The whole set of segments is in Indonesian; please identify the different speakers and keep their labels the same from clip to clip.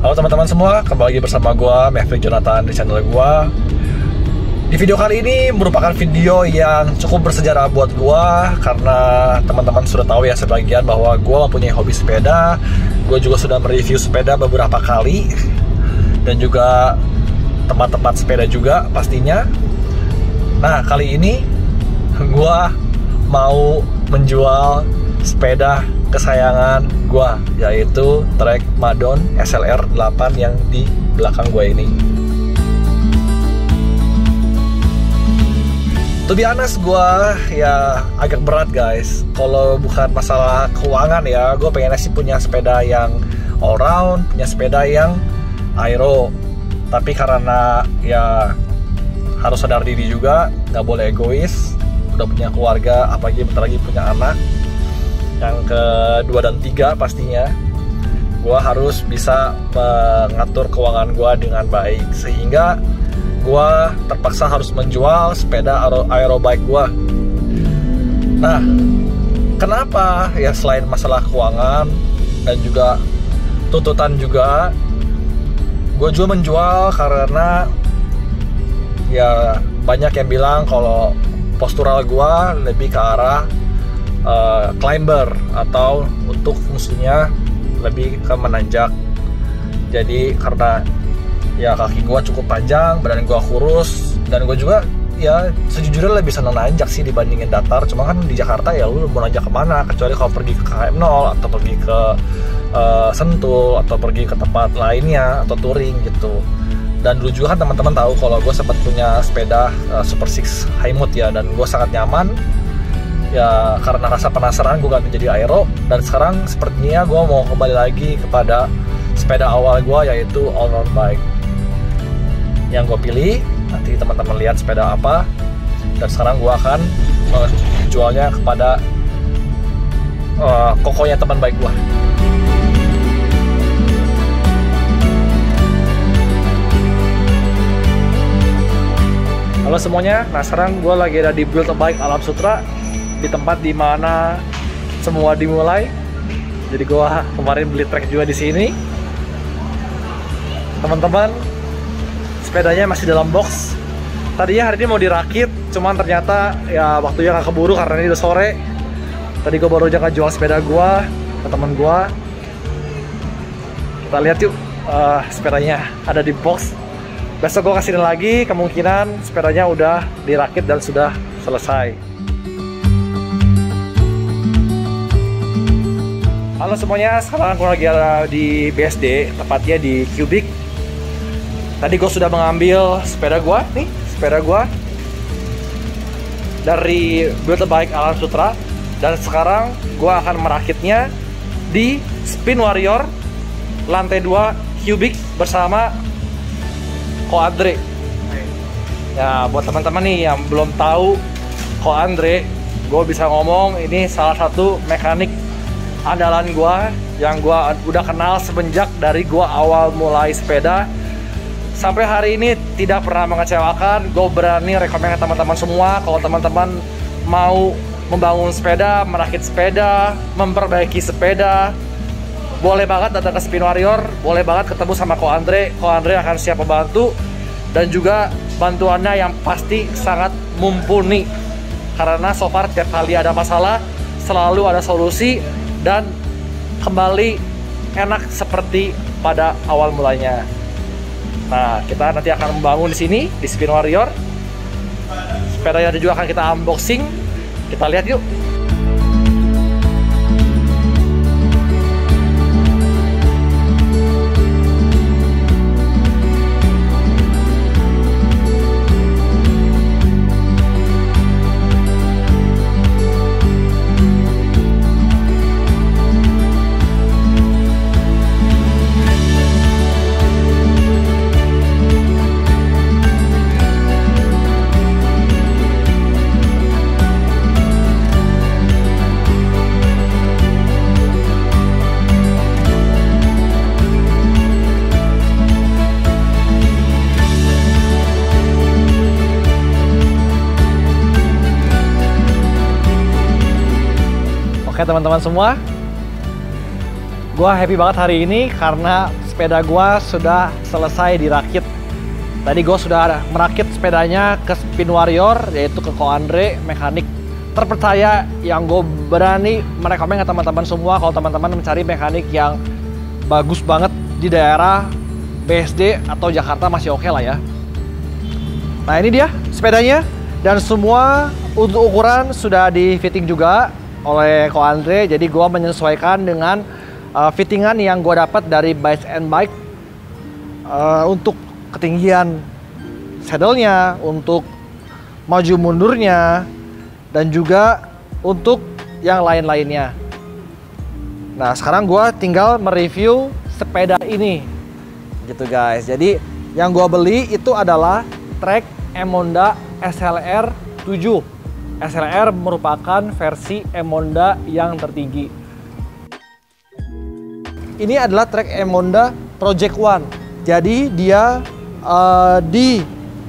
Speaker 1: Halo teman-teman semua, kembali lagi bersama gue, Maverick Jonathan di channel gue. Di video kali ini merupakan video yang cukup bersejarah buat gue, karena teman-teman sudah tahu ya sebagian bahwa gue mempunyai hobi sepeda. Gue juga sudah mereview sepeda beberapa kali, dan juga tempat-tempat sepeda juga pastinya. Nah, kali ini gue mau menjual sepeda kesayangan gue, yaitu Trek Madon SLR 8 yang di belakang gue ini. To be honest, gue ya agak berat guys. Kalau bukan masalah keuangan ya, gue pengennya sih punya sepeda yang all round, punya sepeda yang aero. Tapi karena ya harus sadar diri juga, nggak boleh egois. Udah punya keluarga, apalagi bentar lagi punya anak yang kedua dan tiga pastinya. Gue harus bisa mengatur keuangan gue dengan baik, sehingga gue terpaksa harus menjual sepeda aero bike gue. Nah, kenapa ya, selain masalah keuangan dan juga tuntutan juga, gue juga menjual karena ya banyak yang bilang kalau postural gue lebih ke arah climber, atau untuk fungsinya lebih ke menanjak. Jadi karena ya kaki gue cukup panjang, badan gue kurus, dan gue juga ya sejujurnya lebih senang nanjak sih dibandingin datar. Cuma kan di Jakarta ya lu mau nanjak kemana, kecuali kalau pergi ke KM0 atau pergi ke Sentul atau pergi ke tempat lainnya atau touring gitu. Dan dulu juga kan teman-teman tahu kalau gue sempat punya sepeda Super Six Highmoot ya, dan gue sangat nyaman. Ya karena rasa penasaran gue ganti jadi aero, dan sekarang sepertinya gue mau kembali lagi kepada sepeda awal gue, yaitu all-round bike. Yang gue pilih, nanti teman-teman lihat sepeda apa. Dan sekarang gue akan menjualnya kepada kokonya teman baik gue. Halo semuanya, nah sekarang gue lagi ada di Build a Bike Alam Sutera, di tempat dimana semua dimulai. Jadi gue kemarin beli trek juga di sini. Teman-teman, sepedanya masih dalam box. Tadinya hari ini mau dirakit, cuman ternyata ya waktunya nggak keburu karena ini udah sore. Tadi gue baru aja jual sepeda gue ke teman gue. Kita lihat yuk, sepedanya ada di box. Besok gue kasihin lagi, kemungkinan sepedanya udah dirakit dan sudah selesai. Halo semuanya, sekarang aku lagi ada di BSD, tepatnya di Cubic. Tadi gue sudah mengambil sepeda gue, nih sepeda gue dari Build a Bike Alam Sutera, dan sekarang gue akan merakitnya di Spin Warrior lantai 2 Cubic bersama Ko Andre. Ya buat teman-teman nih yang belum tahu Ko Andre, gue bisa ngomong ini salah satu mekanik andalan gua yang gua udah kenal semenjak dari gua awal mulai sepeda sampai hari ini, tidak pernah mengecewakan. Gue berani rekomend ke teman-teman semua, kalau teman-teman mau membangun sepeda, merakit sepeda, memperbaiki sepeda, boleh banget datang ke Spin Warrior, boleh banget ketemu sama Ko Andre. Ko Andre akan siap membantu, dan juga bantuannya yang pasti sangat mumpuni, karena so far tiap kali ada masalah selalu ada solusi dan kembali enak seperti pada awal mulanya. Nah, kita nanti akan membangun di sini di Spin Warrior. Sepedanya juga akan kita unboxing. Kita lihat yuk. Oke teman-teman semua, gue happy banget hari ini karena sepeda gua sudah selesai dirakit. Tadi gua sudah merakit sepedanya ke Spin Warrior, yaitu ke Ko Andre, mekanik terpercaya yang gue berani merekomend ke teman-teman semua. Kalau teman-teman mencari mekanik yang bagus banget di daerah BSD atau Jakarta masih oke lah ya. Nah ini dia sepedanya, dan semua untuk ukuran sudah di fitting juga oleh Ko Andre. Jadi gue menyesuaikan dengan fittingan yang gue dapat dari Bikes and Bike untuk ketinggian saddle-nya, untuk maju mundurnya, dan juga untuk yang lain-lainnya. Nah sekarang gue tinggal mereview sepeda ini gitu guys. Jadi yang gue beli itu adalah Trek M-Honda SLR 7. SLR merupakan versi M-Honda yang tertinggi. Ini adalah Trek M-Honda Project One. Jadi dia di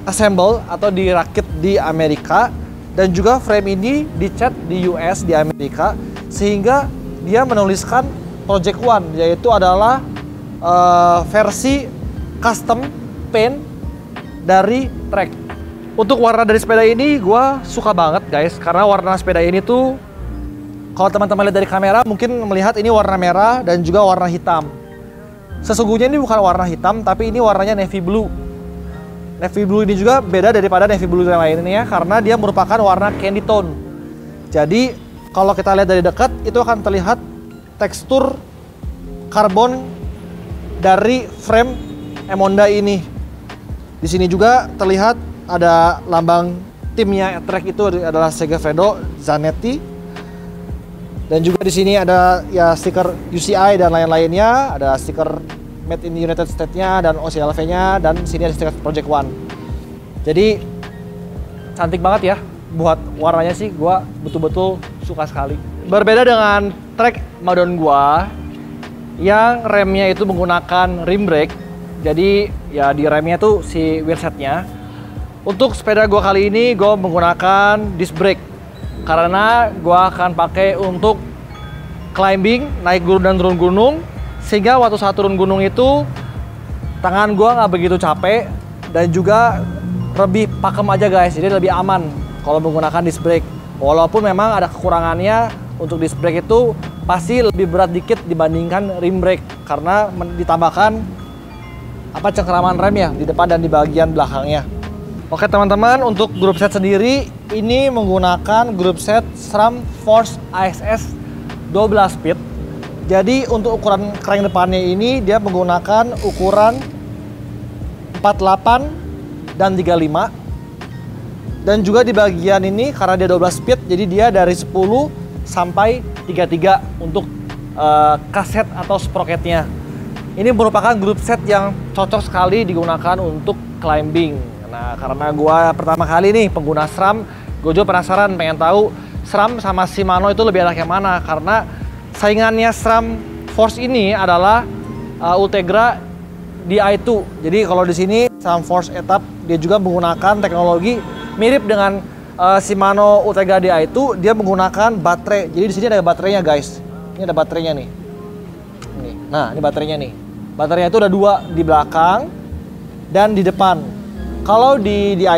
Speaker 1: assemble atau dirakit di Amerika, dan juga frame ini dicat di US, di Amerika, sehingga dia menuliskan Project One, yaitu adalah versi custom paint dari Trek. Untuk warna dari sepeda ini gue suka banget guys, karena warna sepeda ini tuh kalau teman-teman lihat dari kamera mungkin melihat ini warna merah dan juga warna hitam. Sesungguhnya ini bukan warna hitam, tapi ini warnanya navy blue. Navy blue ini juga beda daripada navy blue yang lainnya karena dia merupakan warna candy tone. Jadi kalau kita lihat dari dekat itu akan terlihat tekstur karbon dari frame M-Honda ini. Di sini juga terlihat ada lambang timnya Trek, itu adalah Segafredo Zanetti. Dan juga di sini ada ya stiker UCI dan lain-lainnya, ada stiker Made in United States-nya dan OCLV-nya, dan di sini ada stiker Project One. Jadi cantik banget ya. Buat warnanya sih gua betul-betul suka sekali. Berbeda dengan Trek Madon gua yang remnya itu menggunakan rim brake. Jadi ya di remnya tuh si wheelsetnya. Untuk sepeda gua kali ini gua menggunakan disc brake karena gua akan pakai untuk climbing, naik gunung dan turun gunung, sehingga waktu saat turun gunung itu tangan gua nggak begitu capek dan juga lebih pakem aja guys, jadi lebih aman kalau menggunakan disc brake. Walaupun memang ada kekurangannya, untuk disc brake itu pasti lebih berat dikit dibandingkan rim brake karena ditambahkan cengkeraman rem ya di depan dan di bagian belakangnya. Oke teman-teman, untuk grup set sendiri ini menggunakan grup set SRAM Force AXS 12 speed. Jadi untuk ukuran crank depannya ini dia menggunakan ukuran 48 dan 35. Dan juga di bagian ini karena dia 12 speed, jadi dia dari 10 sampai 33 untuk kaset atau sprocketnya. Ini merupakan grup set yang cocok sekali digunakan untuk climbing. Nah, karena gua pertama kali nih pengguna SRAM, gue juga penasaran pengen tahu SRAM sama Shimano itu lebih enak yang mana, karena saingannya SRAM Force ini adalah Ultegra Di2. Jadi kalau di sini SRAM Force Etape dia juga menggunakan teknologi mirip dengan Shimano Ultegra Di2, dia menggunakan baterai. Jadi di sini ada baterainya guys. Ini ada baterainya nih. Nah, ini baterainya nih. Baterainya itu ada 2 di belakang dan di depan. Kalau di Di2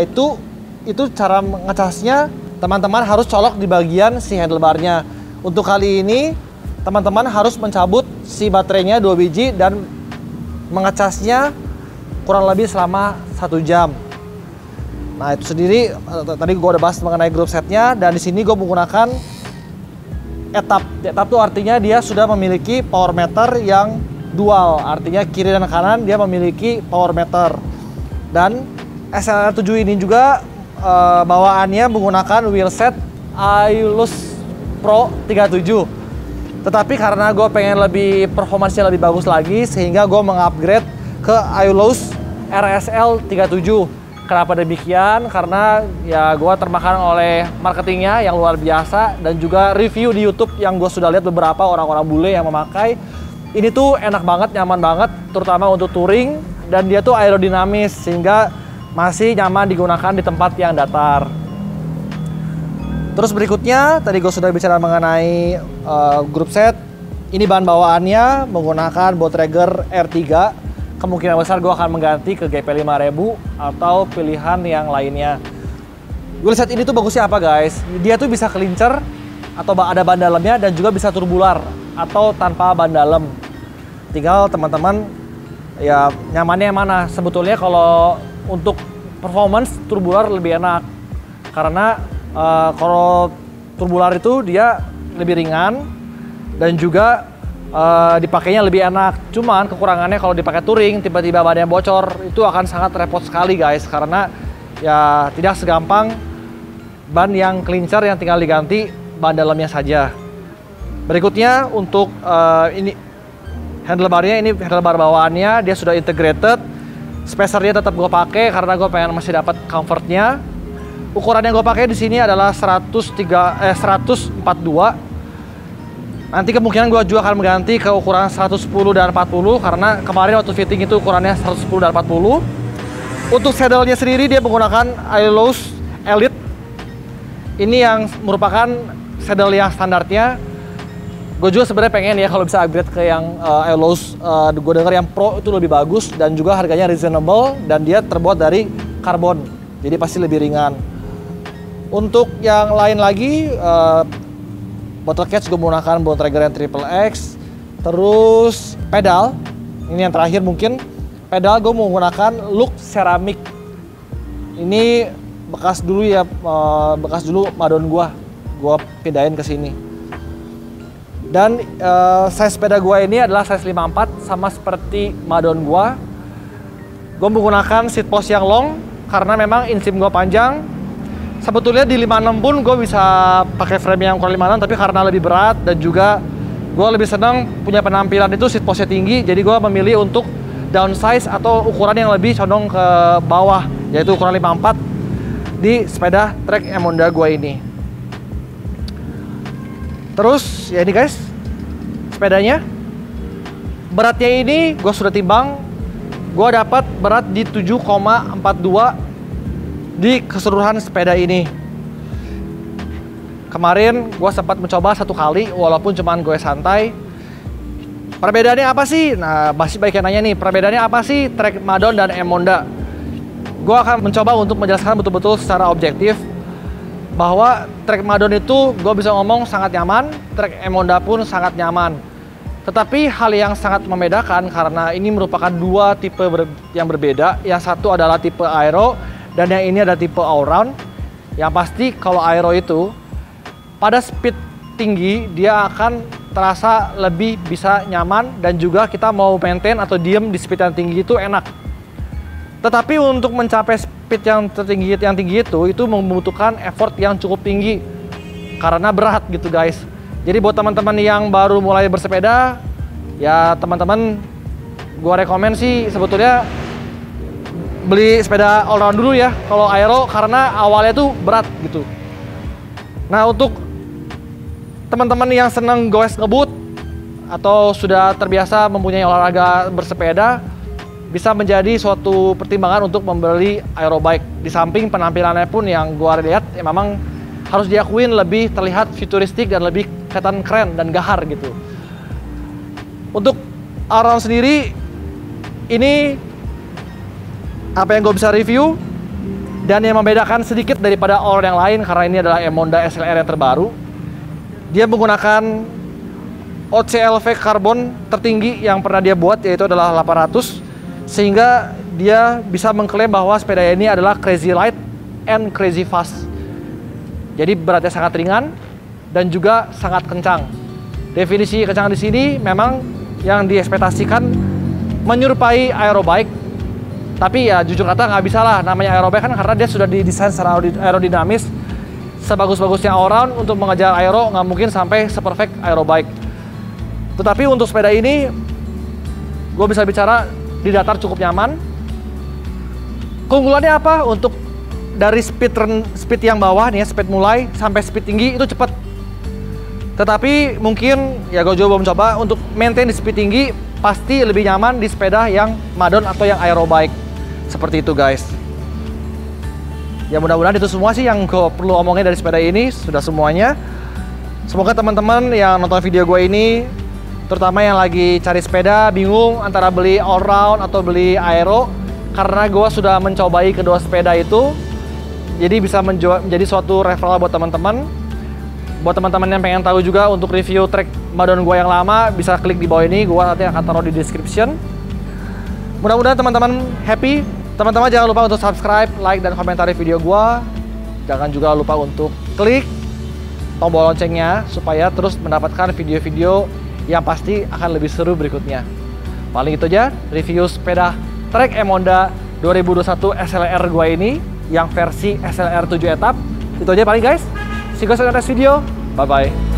Speaker 1: itu cara ngecasnya teman-teman harus colok di bagian si handlebarnya. Untuk kali ini teman-teman harus mencabut si baterainya 2 biji dan mengecasnya kurang lebih selama 1 jam. Nah itu sendiri tadi gue udah bahas mengenai grup setnya, dan di sini gue menggunakan Etape. Etape itu artinya dia sudah memiliki power meter yang dual, artinya kiri dan kanan dia memiliki power meter. Dan SLR 7 ini juga bawaannya menggunakan wheelset Aulus Pro 37. Tetapi karena gue pengen lebih performanya lebih bagus lagi, sehingga gue mengupgrade ke Aulus RSL 37. Kenapa demikian? Karena ya gue termakan oleh marketingnya yang luar biasa, dan juga review di YouTube yang gue sudah lihat beberapa orang-orang bule yang memakai. Ini tuh enak banget, nyaman banget, terutama untuk touring, dan dia tuh aerodinamis sehingga masih nyaman digunakan di tempat yang datar. Terus berikutnya, tadi gue sudah bicara mengenai grup set. Ini bahan bawaannya menggunakan Bontrager R3. kemungkinan besar gue akan mengganti ke GP 5000 atau pilihan yang lainnya. Wheelset ini tuh bagusnya apa guys? Dia tuh bisa kelincer atau ada ban dalamnya dan juga bisa turbular atau tanpa ban dalam. Tinggal teman-teman ya nyamannya yang mana. Sebetulnya kalau untuk performance turbular lebih enak karena kalau turbular itu dia lebih ringan dan juga dipakainya lebih enak. Cuman kekurangannya kalau dipakai touring tiba-tiba bannya bocor itu akan sangat repot sekali guys, karena ya tidak segampang ban yang kelincer yang tinggal diganti ban dalamnya saja. Berikutnya untuk ini handlebarnya, ini handlebar bawaannya dia sudah integrated. Spacernya tetap gue pakai karena gue pengen masih dapat comfortnya. Ukuran yang gue pakai di sini adalah 142. Nanti kemungkinan gue juga akan mengganti ke ukuran 110 dan 40 karena kemarin waktu fitting itu ukurannya 110 dan 40. Untuk saddle-nya sendiri dia menggunakan Ailoos Elite. Ini yang merupakan saddle yang standarnya. Gue juga sebenarnya pengen ya kalau bisa upgrade ke yang Ailoos, gue dengar yang Pro itu lebih bagus dan juga harganya reasonable dan dia terbuat dari karbon, jadi pasti lebih ringan. Untuk yang lain lagi, bottle catch gue menggunakan Bontrager yang Triple X. Terus pedal, ini yang terakhir mungkin, pedal gue menggunakan Look Ceramic. Ini bekas dulu ya, bekas dulu madon gue pindahin ke sini. Dan size sepeda gue ini adalah size 54 sama seperti madon gue. Gue menggunakan seat post yang long karena memang insim gue panjang. Sebetulnya di 56 pun gue bisa pakai frame yang ukuran 56, tapi karena lebih berat dan juga gue lebih senang punya penampilan itu seat postnya tinggi, jadi gue memilih untuk downsize atau ukuran yang lebih condong ke bawah, yaitu ukuran 54 di sepeda trek Emonda gue ini. Terus ya ini guys, sepedanya beratnya ini gue sudah timbang, gue dapat berat di 7,42 di keseluruhan sepeda ini. Kemarin gue sempat mencoba satu kali walaupun cuman gue santai. Perbedaannya apa sih? Nah, masih baiknya nanya nih, perbedaannya apa sih trek Madon dan Emonda? Gue akan mencoba untuk menjelaskan betul-betul secara objektif bahwa trek Madon itu gue bisa ngomong sangat nyaman, trek Emonda pun sangat nyaman. Tetapi hal yang sangat membedakan karena ini merupakan dua tipe yang berbeda. Yang satu adalah tipe aero dan yang ini ada tipe all-round. Yang pasti kalau aero itu pada speed tinggi dia akan terasa lebih bisa nyaman dan juga kita mau maintain atau diem di speed yang tinggi itu enak. Tetapi untuk mencapai speed yang tinggi itu membutuhkan effort yang cukup tinggi karena berat gitu guys. Jadi buat teman-teman yang baru mulai bersepeda, ya teman-teman gua rekomen sih sebetulnya beli sepeda all round dulu ya kalau aero karena awalnya tuh berat gitu. Nah untuk teman-teman yang senang goes ngebut atau sudah terbiasa mempunyai olahraga bersepeda, bisa menjadi suatu pertimbangan untuk membeli aero bike. Di samping penampilannya pun yang gua lihat ya memang harus diakuin lebih terlihat futuristik dan lebih kelihatan keren dan gahar gitu. Untuk all round sendiri ini apa yang gue bisa review dan yang membedakan sedikit daripada all yang lain karena ini adalah Emonda SLR yang terbaru. Dia menggunakan OCLV karbon tertinggi yang pernah dia buat, yaitu adalah 800, sehingga dia bisa mengklaim bahwa sepeda ini adalah crazy light and crazy fast. Jadi beratnya sangat ringan dan juga sangat kencang. Definisi kencang di sini memang yang diekspektasikan menyerupai aerobike. Tapi ya jujur kata nggak bisa lah namanya aerobike kan karena dia sudah didesain secara aerodinamis sebagus-bagusnya all-round. Untuk mengejar aero nggak mungkin sampai seperfect aerobike. Tetapi untuk sepeda ini gue bisa bicara di datar cukup nyaman. Keunggulannya apa? Untuk dari speed yang bawah nih ya, speed mulai sampai speed tinggi itu cepat. Tetapi mungkin ya gue juga belum coba untuk maintain di speed tinggi, pasti lebih nyaman di sepeda yang Madon atau yang aerobike. Seperti itu guys. Ya mudah-mudahan itu semua sih yang gue perlu omongin dari sepeda ini, sudah semuanya. Semoga teman-teman yang nonton video gue ini terutama yang lagi cari sepeda, bingung antara beli all round atau beli aero. Karena gue sudah mencobai kedua sepeda itu, jadi bisa menjadi suatu referral buat teman-teman. Buat teman-teman yang pengen tahu juga untuk review trek Madon gue yang lama, bisa klik di bawah ini, gue nanti akan taruh di description. Mudah-mudahan teman-teman happy. Teman-teman jangan lupa untuk subscribe, like, dan komentari video gue. Jangan juga lupa untuk klik tombol loncengnya supaya terus mendapatkan video-video yang pasti akan lebih seru berikutnya. Paling itu aja review sepeda Trek Emonda 2021 SLR gua ini yang versi SLR 7 etap. Itu aja paling guys. See you guys on the next video. Bye bye.